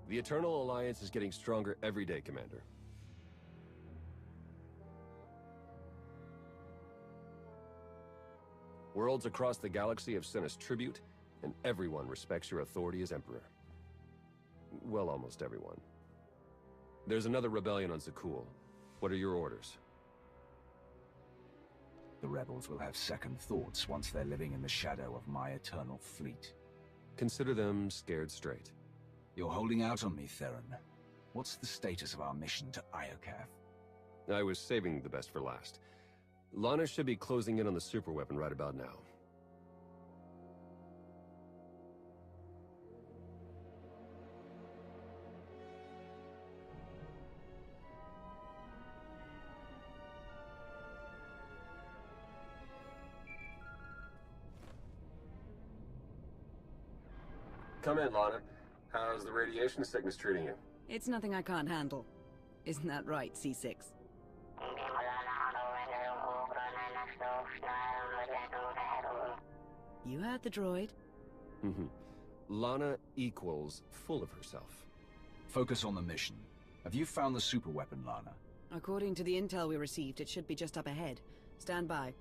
The Eternal Alliance is getting stronger every day, Commander. Worlds across the galaxy have sent us tribute, and everyone respects your authority as Emperor. Well, almost everyone. There's another rebellion on Zakul. What are your orders? The rebels will have second thoughts once they're living in the shadow of my eternal fleet. Consider them scared straight. You're holding out on me, Theron. What's the status of our mission to Iokath? I was saving the best for last. Lana should be closing in on the superweapon right about now. Come in, Lana. How's the radiation sickness treating you? It's nothing I can't handle. Isn't that right, C6? You heard the droid. Lana equals full of herself. Focus on the mission. Have you found the superweapon, Lana? According to the intel we received, it should be just up ahead. Stand by.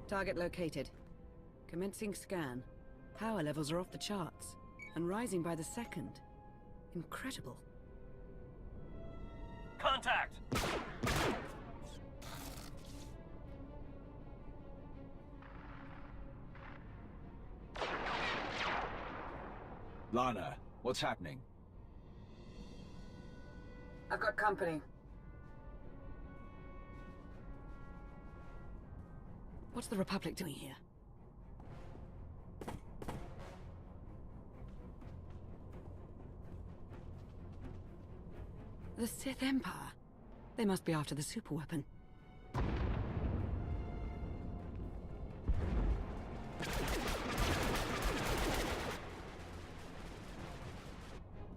Target located. Commencing scan. Power levels are off the charts, and rising by the second. Incredible. Contact! Lana, what's happening? I've got company. What's the Republic doing here? The Sith Empire? They must be after the superweapon.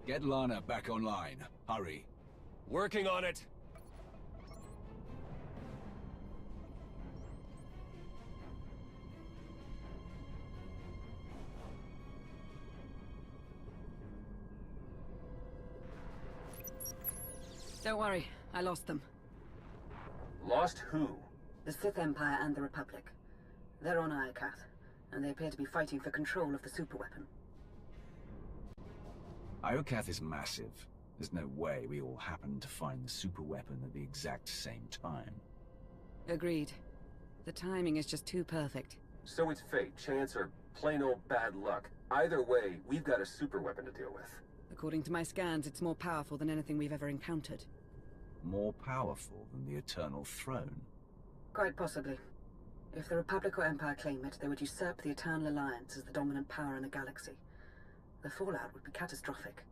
Get Lana back online. Hurry. Working on it! Don't worry, I lost them. Lost who? The Sith Empire and the Republic. They're on Iokath, and they appear to be fighting for control of the superweapon. Iokath is massive. There's no way we all happened to find the superweapon at the exact same time. Agreed. The timing is just too perfect. So it's fate, chance, or plain old bad luck. Either way, we've got a superweapon to deal with. According to my scans, it's more powerful than anything we've ever encountered. More powerful than the Eternal Throne? Quite possibly. If the Republic or Empire claim it, they would usurp the Eternal Alliance as the dominant power in the galaxy. The fallout would be catastrophic.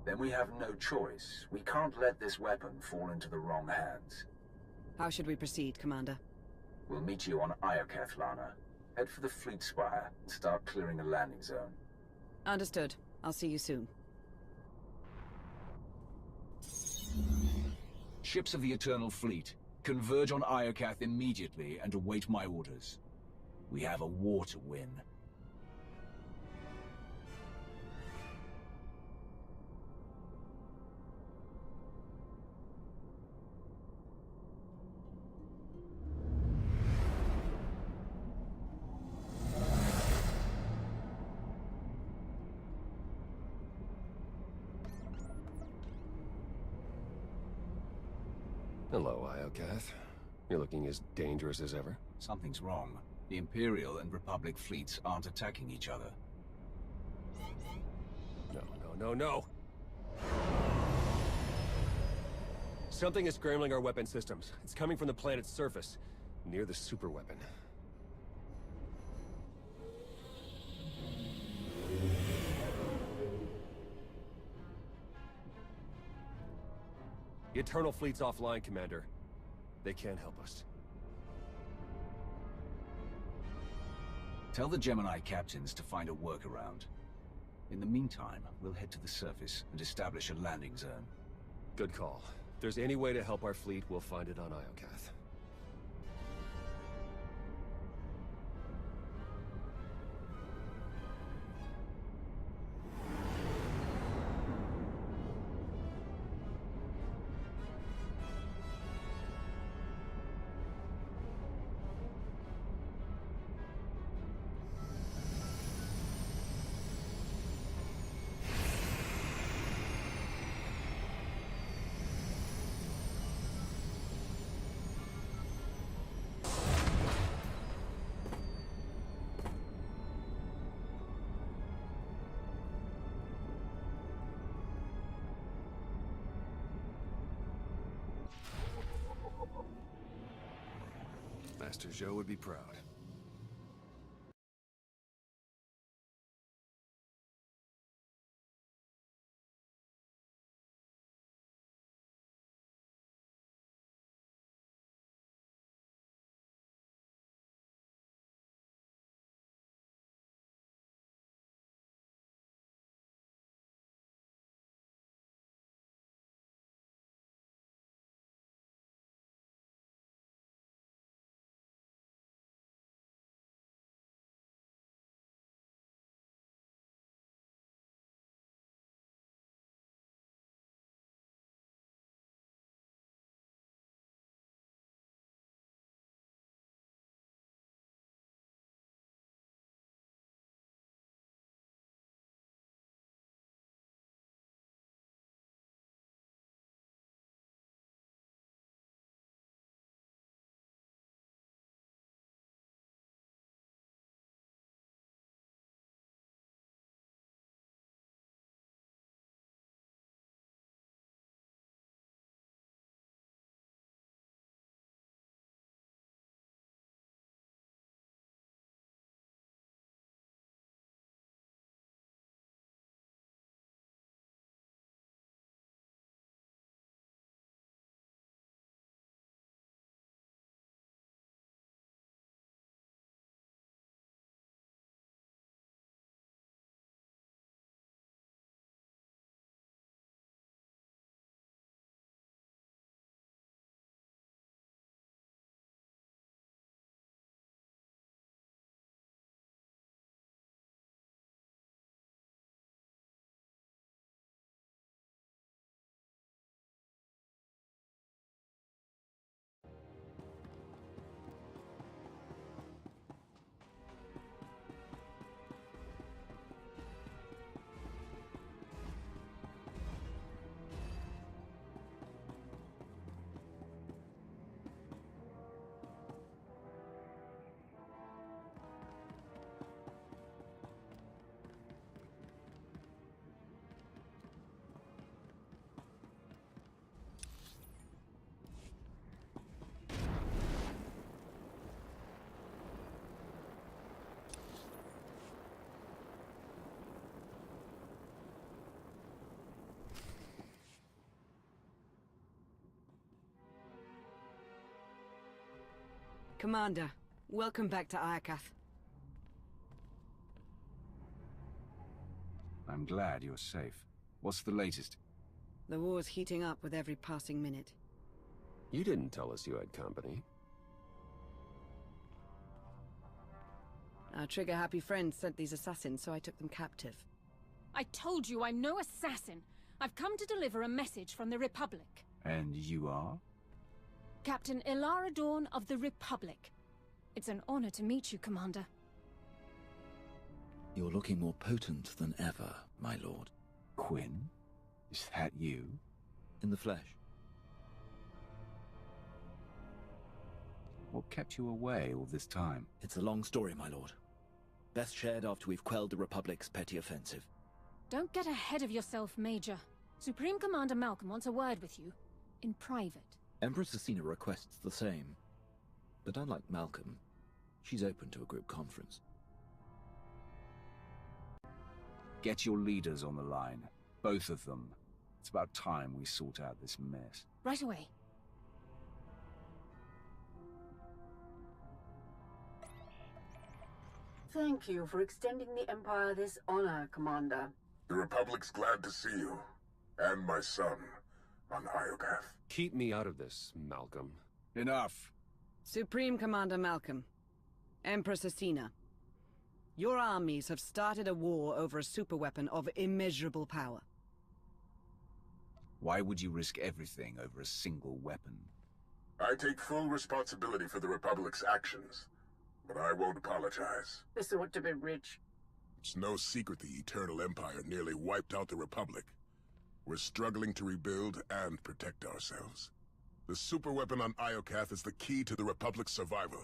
Then we have no choice. We can't let this weapon fall into the wrong hands. How should we proceed, Commander? We'll meet you on Iokath, Lana. Head for the fleet spire and start clearing a landing zone. Understood. I'll see you soon. Ships of the Eternal Fleet, converge on Iokath immediately and await my orders. We have a war to win. Hello, Iokath. You're looking as dangerous as ever. Something's wrong. The Imperial and Republic fleets aren't attacking each other. No. Something is scrambling our weapon systems. It's coming from the planet's surface, near the superweapon. The Eternal Fleet's offline, Commander. They can't help us. Tell the Gemini captains to find a workaround. In the meantime, we'll head to the surface and establish a landing zone. Good call. If there's any way to help our fleet, we'll find it on Iokath. Master Zhou would be proud. Commander, welcome back to Iokath. I'm glad you're safe. What's the latest? The war's heating up with every passing minute. You didn't tell us you had company. Our trigger-happy friends sent these assassins, so I took them captive. I told you I'm no assassin. I've come to deliver a message from the Republic. And you are? Captain Ilara Dawn of the Republic. It's an honor to meet you, Commander. You're looking more potent than ever, my lord. Quinn? Is that you? In the flesh. What kept you away all this time? It's a long story, my lord. Best shared after we've quelled the Republic's petty offensive. Don't get ahead of yourself, Major. Supreme Commander Malcolm wants a word with you. In private. Empress Asina requests the same. But unlike Malcolm, she's open to a group conference. Get your leaders on the line. Both of them. It's about time we sort out this mess. Right away. Thank you for extending the Empire this honor, Commander. The Republic's glad to see you, and my son, on Iokath. Keep me out of this, Malcolm. Enough. Supreme Commander Malcolm, Empress Asina, your armies have started a war over a superweapon of immeasurable power. Why would you risk everything over a single weapon? I take full responsibility for the Republic's actions, but I won't apologize. This ought to be rich. It's no secret the Eternal Empire nearly wiped out the Republic. We're struggling to rebuild and protect ourselves. The superweapon on Iokath is the key to the Republic's survival,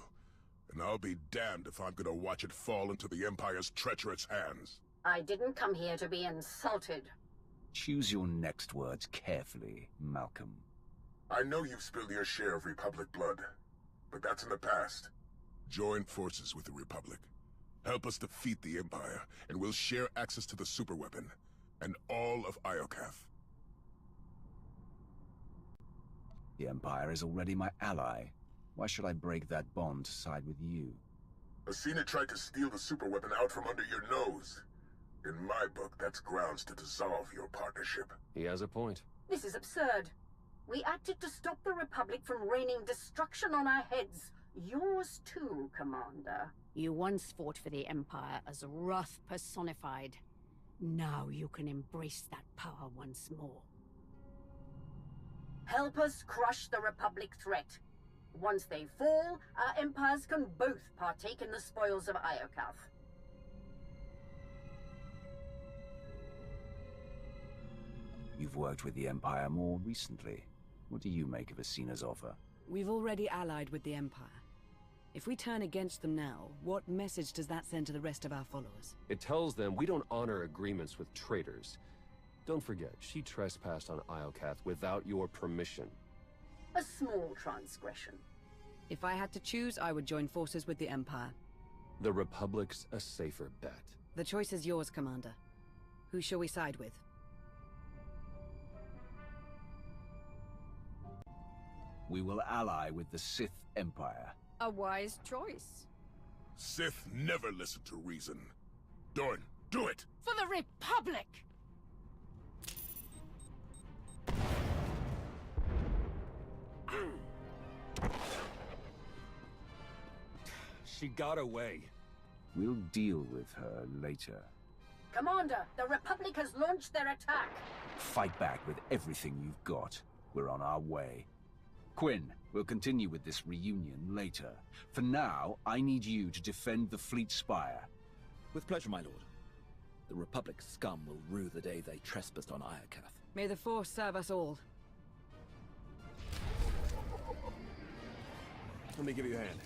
and I'll be damned if I'm gonna watch it fall into the Empire's treacherous hands. I didn't come here to be insulted. Choose your next words carefully, Malcolm. I know you've spilled your share of Republic blood, but that's in the past. Join forces with the Republic. Help us defeat the Empire, and we'll share access to the superweapon, and all of Iokath. The Empire is already my ally. Why should I break that bond to side with you? Asina tried to steal the superweapon out from under your nose. In my book, that's grounds to dissolve your partnership. He has a point. This is absurd. We acted to stop the Republic from raining destruction on our heads. Yours too, Commander. You once fought for the Empire as wrath personified. Now you can embrace that power once more. Help us crush the Republic threat. Once they fall, our empires can both partake in the spoils of Iokath. You've worked with the Empire more recently. What do you make of Asina's offer? We've already allied with the Empire. If we turn against them now, what message does that send to the rest of our followers? It tells them we don't honor agreements with traitors. Don't forget, she trespassed on Iokath without your permission. A small transgression. If I had to choose, I would join forces with the Empire. The Republic's a safer bet. The choice is yours, Commander. Who shall we side with? We will ally with the Sith Empire. A wise choice. Sith never listen to reason. Dorn, do it! For the Republic! She got away. We'll deal with her later. Commander, the Republic has launched their attack. Fight back with everything you've got. We're on our way. Quinn, we'll continue with this reunion later. For now, I need you to defend the Fleet Spire. With pleasure, my lord. The Republic scum will rue the day they trespassed on Iokath. May the Force serve us all. Let me give you a hand.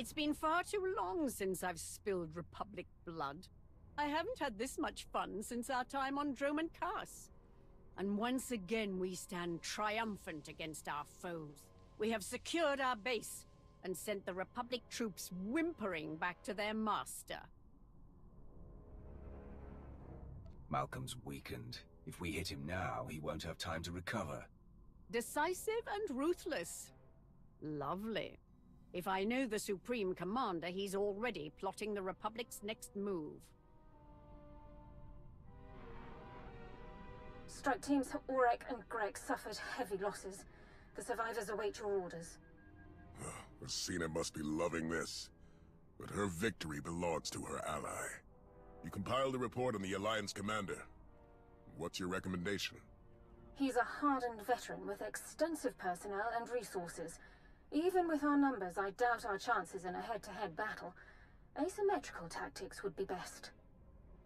It's been far too long since I've spilled Republic blood. I haven't had this much fun since our time on Droman Kaas. And once again we stand triumphant against our foes. We have secured our base and sent the Republic troops whimpering back to their master. Malcolm's weakened. If we hit him now, he won't have time to recover. Decisive and ruthless. Lovely. If I know the Supreme Commander, he's already plotting the Republic's next move. Strike teams Aurek and Greg suffered heavy losses. The survivors await your orders. Rosina must be loving this. But her victory belongs to her ally. You compiled a report on the Alliance commander. What's your recommendation? He's a hardened veteran with extensive personnel and resources. Even with our numbers, I doubt our chances in a head-to-head battle. Asymmetrical tactics would be best.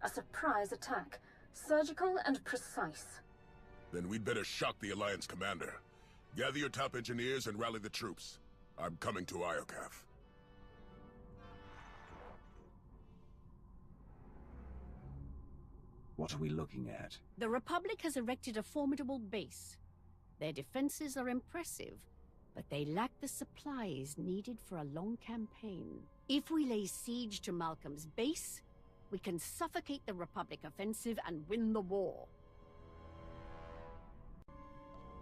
A surprise attack, surgical and precise. Then we'd better shock the Alliance commander. Gather your top engineers and rally the troops. I'm coming to Iokath. What are we looking at? The Republic has erected a formidable base. Their defenses are impressive, but they lack the supplies needed for a long campaign. If we lay siege to Malcolm's base, we can suffocate the Republic offensive and win the war.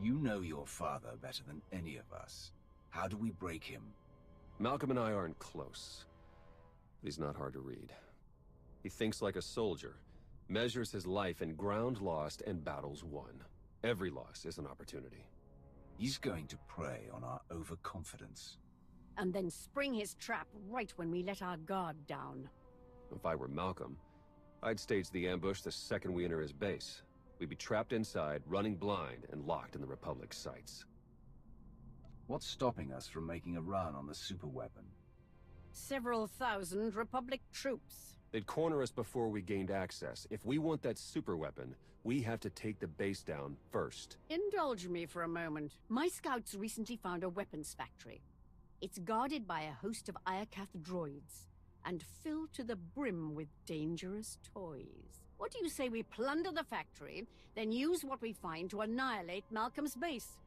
You know your father better than any of us. How do we break him? Malcolm and I aren't close. But he's not hard to read. He thinks like a soldier, measures his life in ground lost and battles won. Every loss is an opportunity. He's going to prey on our overconfidence. And then spring his trap right when we let our guard down. If I were Malcolm, I'd stage the ambush the second we enter his base. We'd be trapped inside, running blind, and locked in the Republic's sights. What's stopping us from making a run on the superweapon? Several thousand Republic troops. They'd corner us before we gained access. If we want that superweapon, we have to take the base down first. Indulge me for a moment. My scouts recently found a weapons factory. It's guarded by a host of Iokath droids, and filled to the brim with dangerous toys. What do you say we plunder the factory, then use what we find to annihilate Malcolm's base?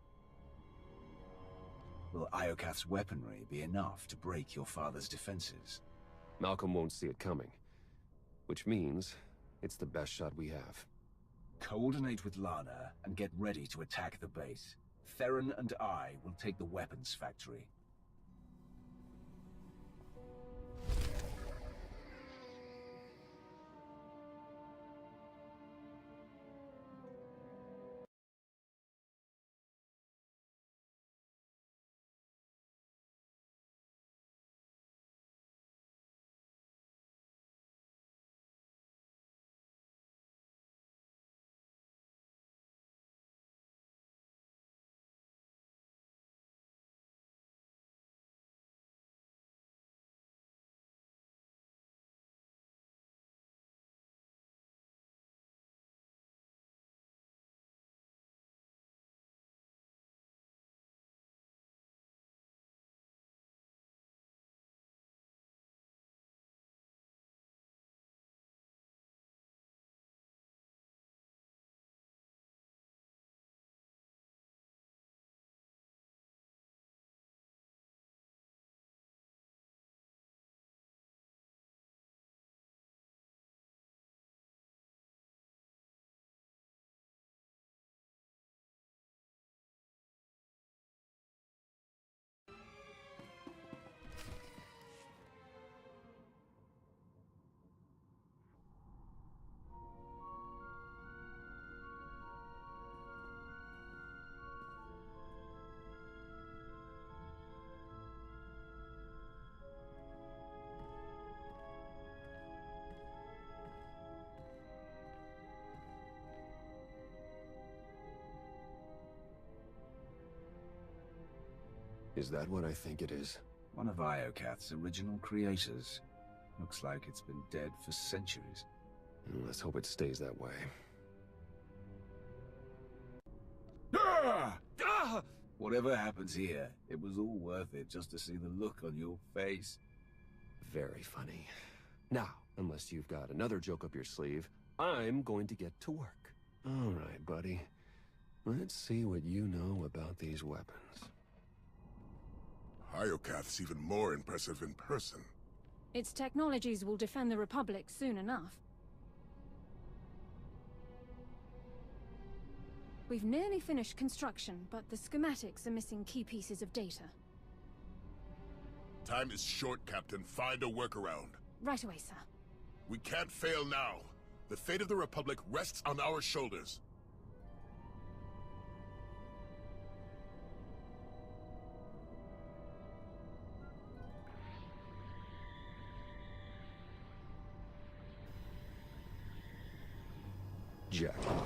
Will Iokath's weaponry be enough to break your father's defenses? Malcolm won't see it coming. Which means, it's the best shot we have. Coordinate with Lana and get ready to attack the base. Theron and I will take the weapons factory. Is that what I think it is? One of Iokath's original creators. Looks like it's been dead for centuries. Let's hope it stays that way. Ah! Ah! Whatever happens here, it was all worth it just to see the look on your face. very funny. Now, unless you've got another joke up your sleeve, I'm going to get to work. All right, buddy. Let's see what you know about these weapons. Iokath's even more impressive in person. Its technologies will defend the Republic soon enough. We've nearly finished construction, but the schematics are missing key pieces of data. Time is short, Captain. Find a workaround. Right away, sir. We can't fail now. The fate of the Republic rests on our shoulders. Jackpot.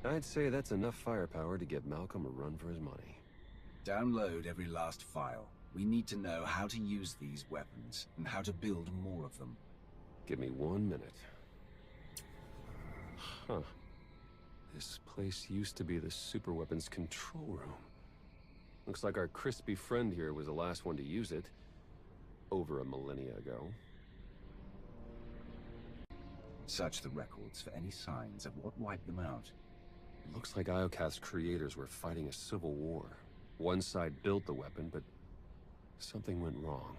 I'd say that's enough firepower to give Malcolm a run for his money. Download every last file. We need to know how to use these weapons, and how to build more of them. Give me 1 minute. Huh. This place used to be the superweapons control room. Looks like our crispy friend here was the last one to use it. Over a millennia ago. Search the records for any signs of what wiped them out. Looks like Iokath's creators were fighting a civil war. One side built the weapon, but something went wrong.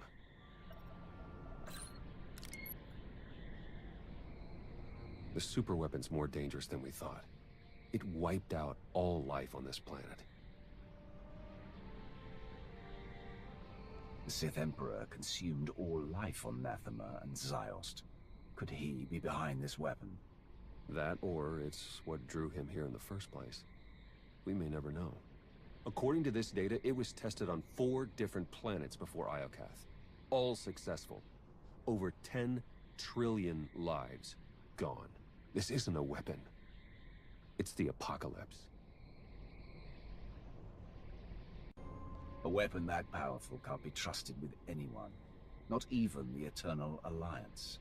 The superweapon's more dangerous than we thought. It wiped out all life on this planet. The Sith Emperor consumed all life on Nathema and Ziost. Could he be behind this weapon? That, or it's what drew him here in the first place. We may never know. According to this data, it was tested on 4 different planets before Iokath. All successful. Over 10 trillion lives gone. This isn't a weapon. It's the apocalypse. A weapon that powerful can't be trusted with anyone. Not even the Eternal Alliance.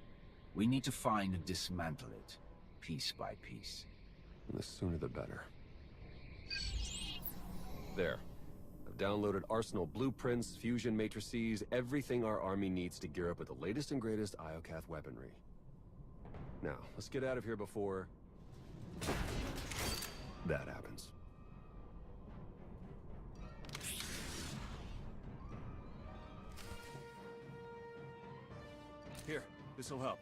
We need to find and dismantle it, piece by piece. And the sooner the better. There. I've downloaded Arsenal blueprints, fusion matrices, everything our army needs to gear up with the latest and greatest Iokath weaponry. Now, let's get out of here before that happens. Here, this'll help.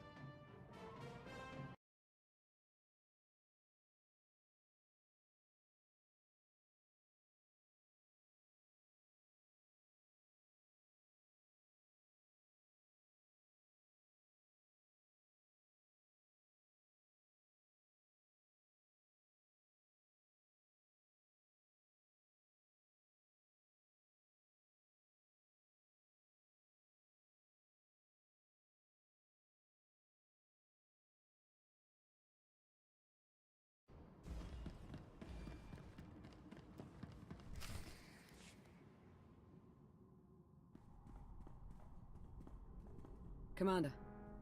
Commander,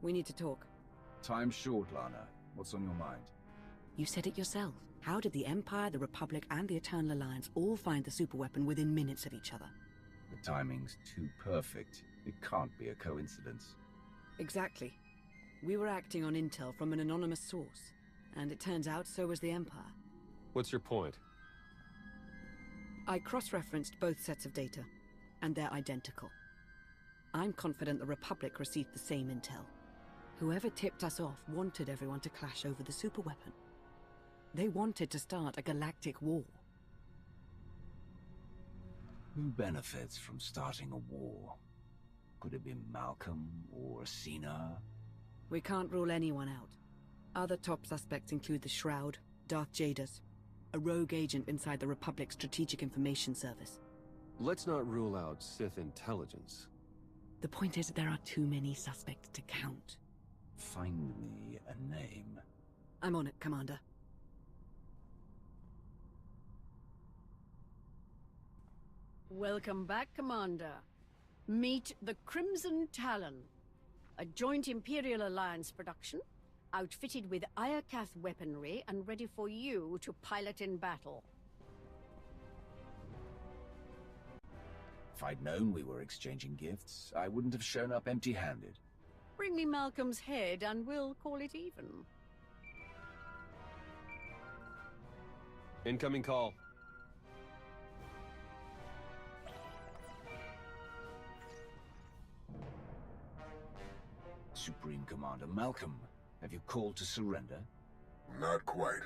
we need to talk. Time's short, Lana. What's on your mind? You said it yourself. How did the Empire, the Republic, and the Eternal Alliance all find the superweapon within minutes of each other? The timing's too perfect. It can't be a coincidence. Exactly. We were acting on intel from an anonymous source, and it turns out so was the Empire. What's your point? I cross-referenced both sets of data, and they're identical. I'm confident the Republic received the same intel. Whoever tipped us off wanted everyone to clash over the superweapon. They wanted to start a galactic war. Who benefits from starting a war? Could it be Malcolm or Cena? We can't rule anyone out. Other top suspects include the Shroud, Darth Jaders, a rogue agent inside the Republic's Strategic Information Service. Let's not rule out Sith intelligence. The point is, there are too many suspects to count. Find me a name. I'm on it, Commander. Welcome back, Commander. Meet the Crimson Talon, a joint Imperial Alliance production outfitted with Iokath weaponry and ready for you to pilot in battle. If I'd known we were exchanging gifts, I wouldn't have shown up empty-handed. Bring me Malcolm's head and we'll call it even. Incoming call. Supreme Commander Malcolm, have you called to surrender? Not quite.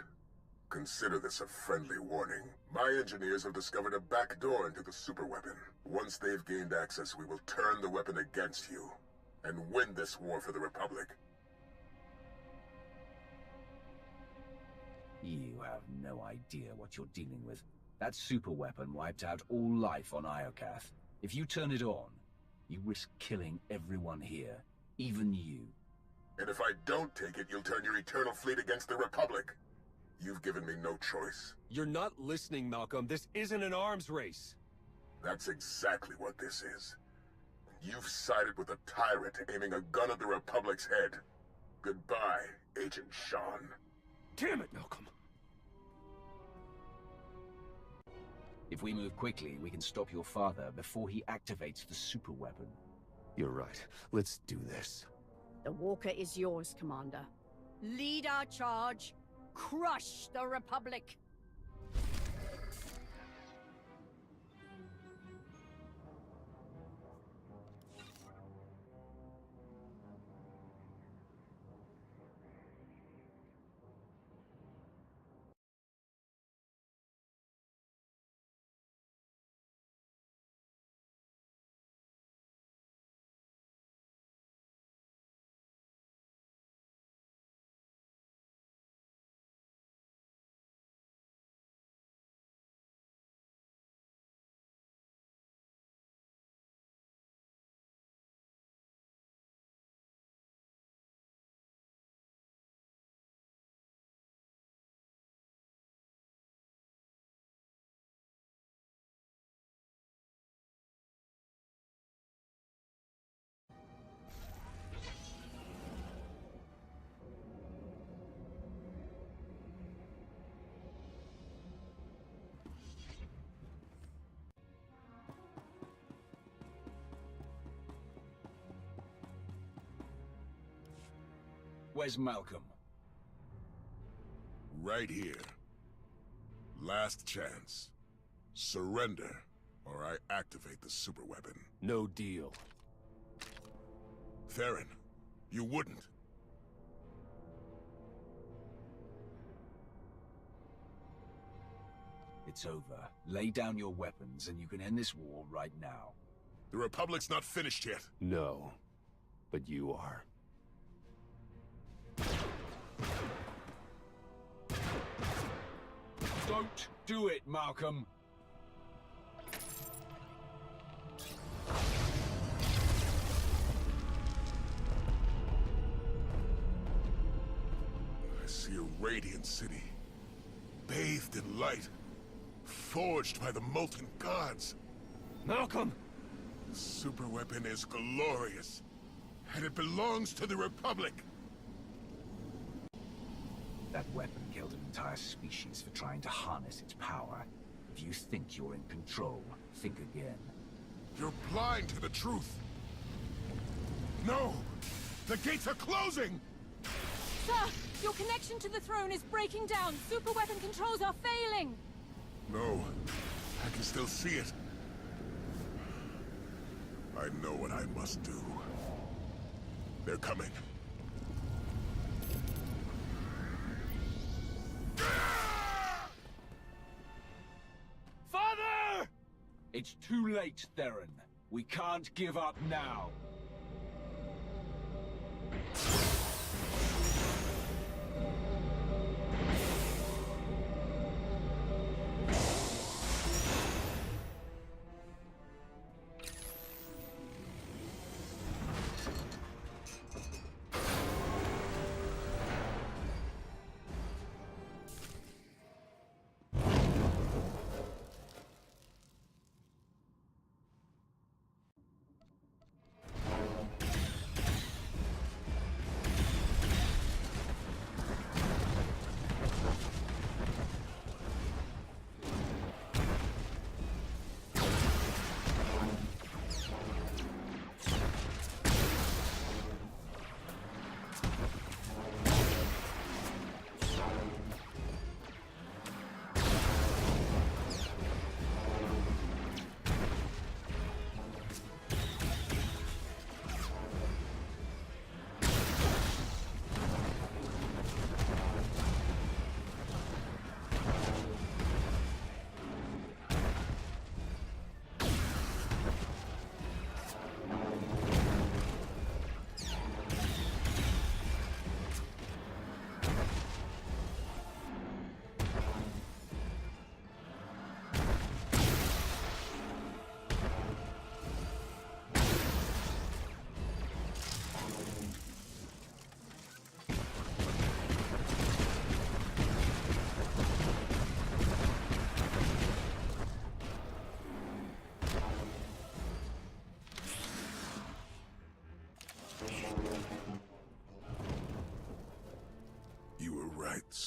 Consider this a friendly warning. My engineers have discovered a back door into the superweapon. Once they've gained access, we will turn the weapon against you, and win this war for the Republic. You have no idea what you're dealing with. That superweapon wiped out all life on Iokath. If you turn it on, you risk killing everyone here, even you. And if I don't take it, you'll turn your eternal fleet against the Republic. You've given me no choice. You're not listening, Malcolm. This isn't an arms race. That's exactly what this is. You've sided with a tyrant aiming a gun at the Republic's head. Goodbye, Agent Sean. Damn it, Malcolm. If we move quickly, we can stop your father before he activates the superweapon. You're right. Let's do this. The Walker is yours, Commander. Lead our charge. Crush the Republic. Where's Malcolm? Right here. Last chance. Surrender, or I activate the superweapon. No deal. Theron, you wouldn't. It's over. Lay down your weapons and you can end this war right now. The Republic's not finished yet. No. But you are. Don't do it, Malcolm! I see a radiant city, bathed in light, forged by the molten gods. Malcolm! The superweapon is glorious, and it belongs to the Republic. That weapon killed an entire species for trying to harness its power. If you think you're in control, think again. You're blind to the truth. No! The gates are closing! Sir, your connection to the throne is breaking down. Superweapon controls are failing. No, I can still see it. I know what I must do. They're coming. Father! It's too late, Theron. We can't give up now.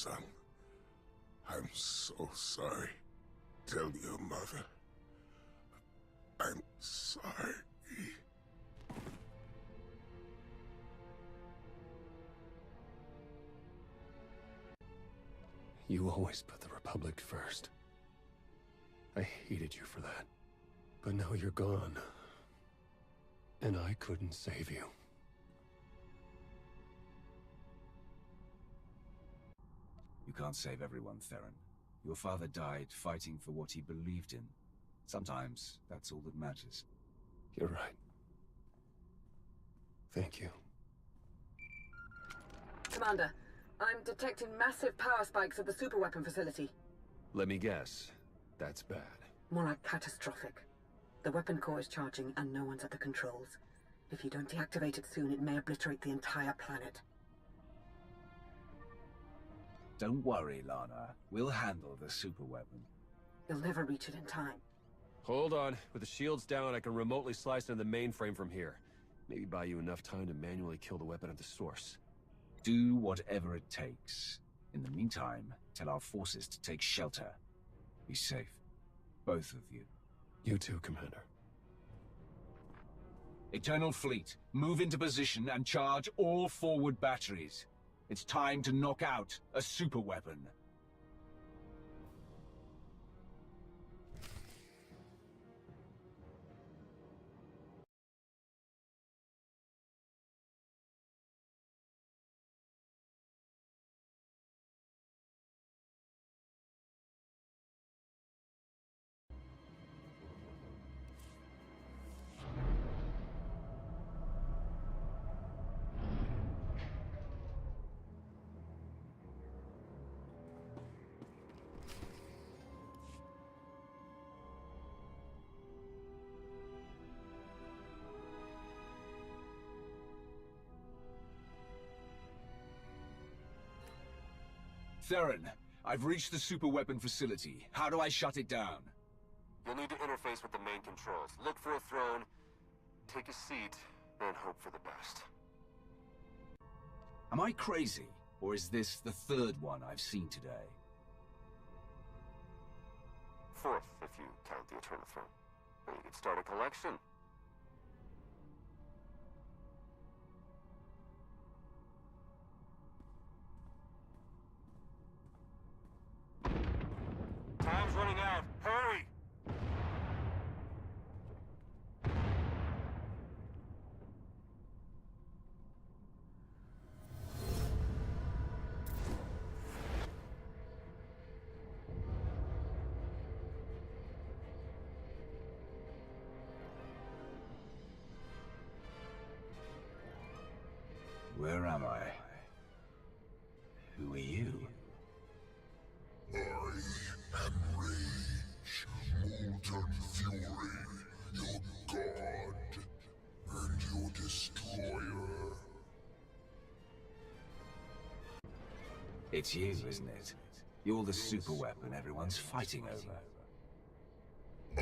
son. I'm so sorry. Tell your mother. I'm sorry. You always put the Republic first. I hated you for that. But now you're gone. And I couldn't save you. You can't save everyone, Theron. Your father died fighting for what he believed in. Sometimes, that's all that matters. You're right. Thank you. Commander, I'm detecting massive power spikes at the superweapon facility. Let me guess. That's bad. More like catastrophic. The weapon core is charging and no one's at the controls. If you don't deactivate it soon, it may obliterate the entire planet. Don't worry, Lana. We'll handle the superweapon. You'll never reach it in time. Hold on. With the shields down, I can remotely slice into the mainframe from here. Maybe buy you enough time to manually kill the weapon at the source. Do whatever it takes. In the meantime, tell our forces to take shelter. Be safe. Both of you. You too, Commander. Eternal Fleet, move into position and charge all forward batteries. It's time to knock out a superweapon. Theron, I've reached the superweapon facility. How do I shut it down? You'll need to interface with the main controls. Look for a throne, take a seat, and hope for the best. Am I crazy, or is this the third one I've seen today? Fourth, if you count the Eternal Throne. Then you could start a collection. Time's running out. Hurry! Where am I? Who are you? I am Rage, Molten Fury, your god, and your destroyer. It's you, isn't it? You're the superweapon everyone's fighting over. I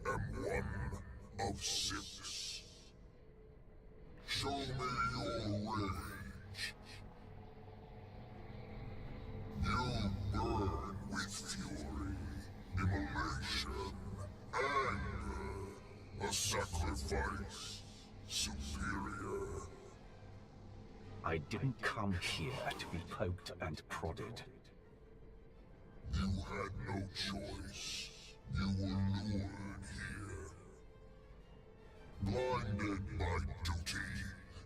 am one of 6. Show me your rage. You burn with fury, immolation, anger, a sacrifice, superior. I didn't come here to be poked and prodded. You had no choice. You were lured here. Blinded by duty,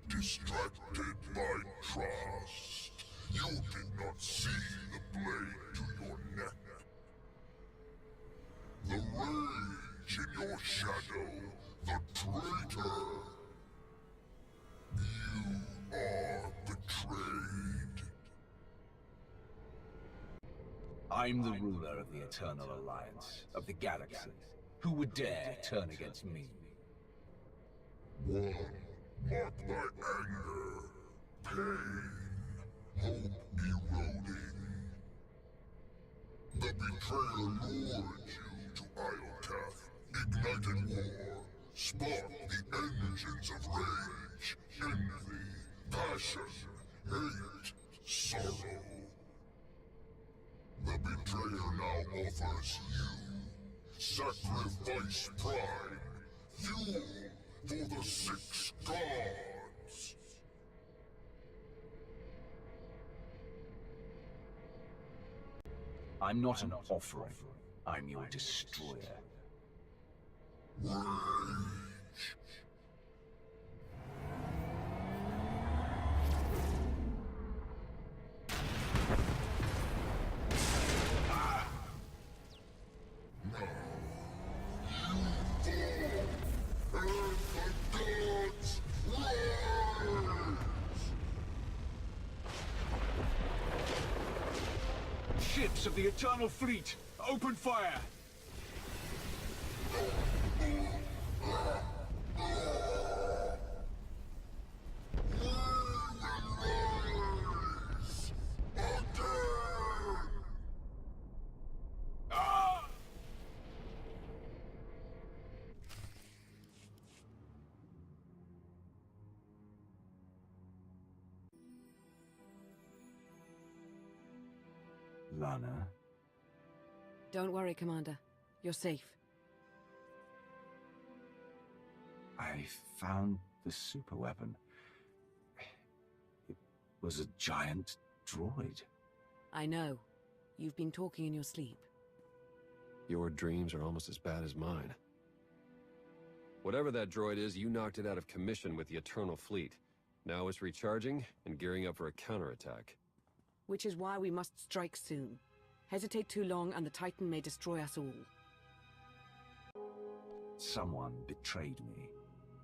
distracted by trust. You did not see the blade to your neck. The rage in your shadow, the traitor. You are betrayed. I'm the ruler of the Eternal Alliance, of the galaxy. Who would dare turn against me? One marked by anger, pain, hope eroding. The betrayer lured you to Iokath, ignited war, sparked the engines of rage, envy, passion, hate, sorrow. The betrayer now offers you sacrifice pride, fuel for the 6 gods. I'm not an offering. I'm your destroyer. Rage. Ships of the Eternal Fleet, open fire! Lana? Don't worry, Commander. You're safe. I found the superweapon. It was a giant droid. I know. You've been talking in your sleep. Your dreams are almost as bad as mine. Whatever that droid is, you knocked it out of commission with the Eternal Fleet. Now it's recharging and gearing up for a counterattack. Which is why we must strike soon. Hesitate too long and the Titan may destroy us all. Someone betrayed me.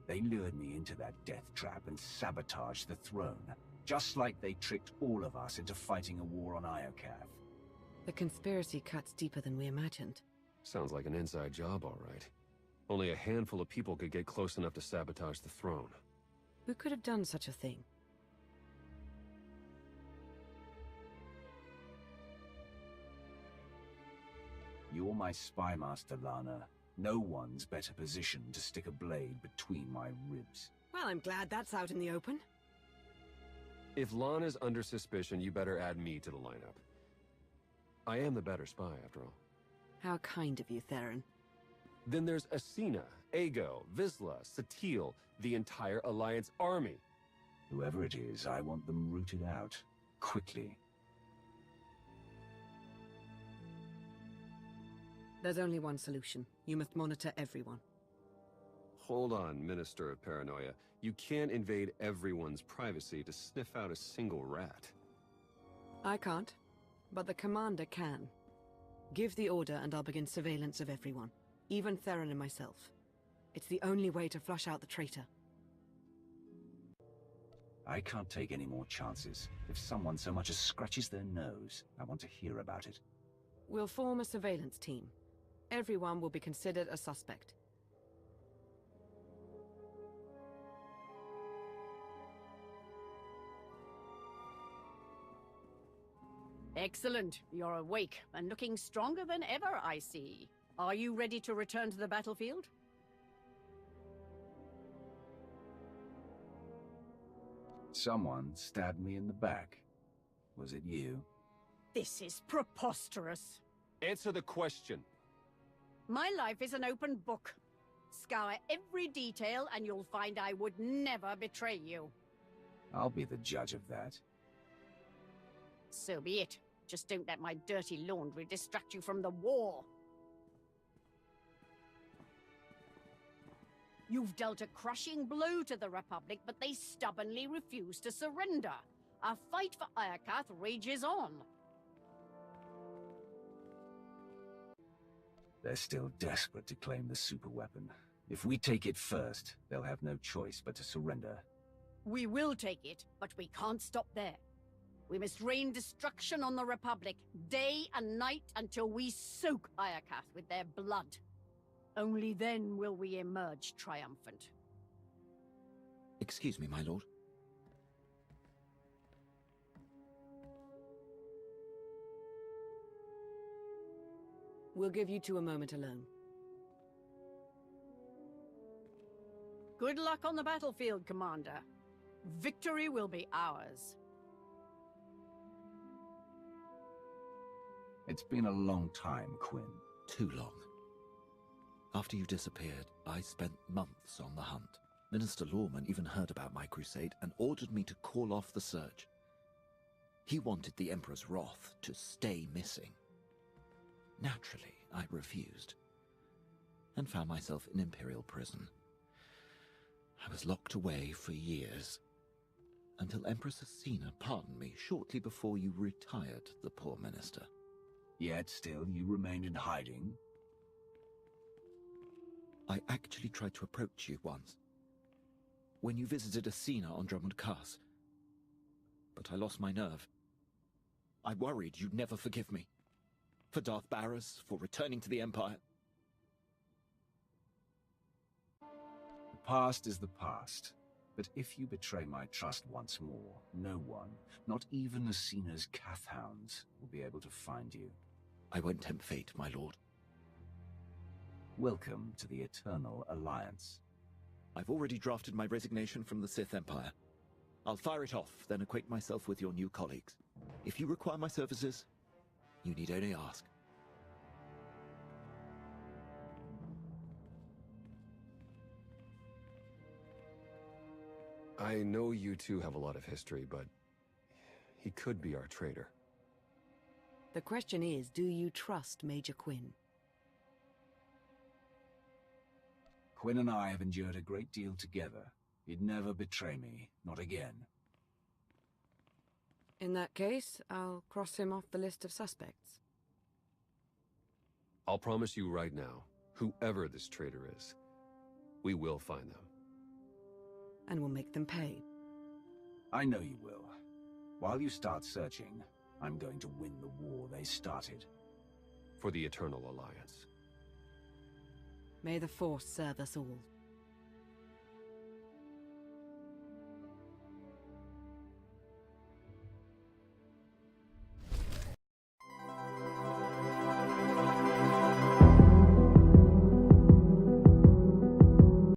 They lured me into that death trap and sabotaged the throne. Just like they tricked all of us into fighting a war on Iokath. The conspiracy cuts deeper than we imagined. Sounds like an inside job, all right. Only a handful of people could get close enough to sabotage the throne. Who could have done such a thing? You're my spy master, Lana. No one's better positioned to stick a blade between my ribs. Well, I'm glad that's out in the open. If Lana's under suspicion, you better add me to the lineup. I am the better spy, after all. How kind of you, Theron. Then there's Asina, Ago, Vizsla, Satil, the entire Alliance army. Whoever it is, I want them rooted out. Quickly. There's only one solution. You must monitor everyone. Hold on, Minister of Paranoia. You can't invade everyone's privacy to sniff out a single rat. I can't, but the commander can. Give the order and I'll begin surveillance of everyone, even Theron and myself. It's the only way to flush out the traitor. I can't take any more chances. If someone so much as scratches their nose, I want to hear about it. We'll form a surveillance team. Everyone will be considered a suspect. Excellent. You're awake and looking stronger than ever, I see. Are you ready to return to the battlefield? Someone stabbed me in the back. Was it you? This is preposterous. Answer the question. My life is an open book. Scour every detail and you'll find I would never betray you. I'll be the judge of that. So be it. Just don't let my dirty laundry distract you from the war. You've dealt a crushing blow to the Republic, but they stubbornly refuse to surrender. Our fight for Iokath rages on. They're still desperate to claim the superweapon. If we take it first, they'll have no choice but to surrender. We will take it, but we can't stop there. We must rain destruction on the Republic, day and night, until we soak Iokath with their blood. Only then will we emerge triumphant. Excuse me, my lord. We'll give you two a moment alone. Good luck on the battlefield, Commander. Victory will be ours. It's been a long time, Quinn. Too long. After you disappeared, I spent months on the hunt. Minister Lawman even heard about my crusade and ordered me to call off the search. He wanted the Emperor's wrath to stay missing. Naturally, I refused, and found myself in Imperial prison. I was locked away for years, until Empress Asina pardoned me shortly before you retired the poor minister. Yet still you remained in hiding? I actually tried to approach you once, when you visited Asina on Drummond Cass, but I lost my nerve. I worried you'd never forgive me. For Darth Barras, for returning to the Empire. The past is the past. But if you betray my trust once more, no one, not even Asina's Cath hounds, will be able to find you. I won't tempt fate, my lord. Welcome to the Eternal Alliance. I've already drafted my resignation from the Sith Empire. I'll fire it off, then acquaint myself with your new colleagues. If you require my services, you need only ask. I know you two have a lot of history, but he could be our traitor. The question is, do you trust Major Quinn? Quinn and I have endured a great deal together. He'd never betray me, not again. In that case, I'll cross him off the list of suspects. I'll promise you right now, whoever this traitor is, we will find them. And we'll make them pay. I know you will. While you start searching, I'm going to win the war they started. For the Eternal Alliance. May the Force serve us all.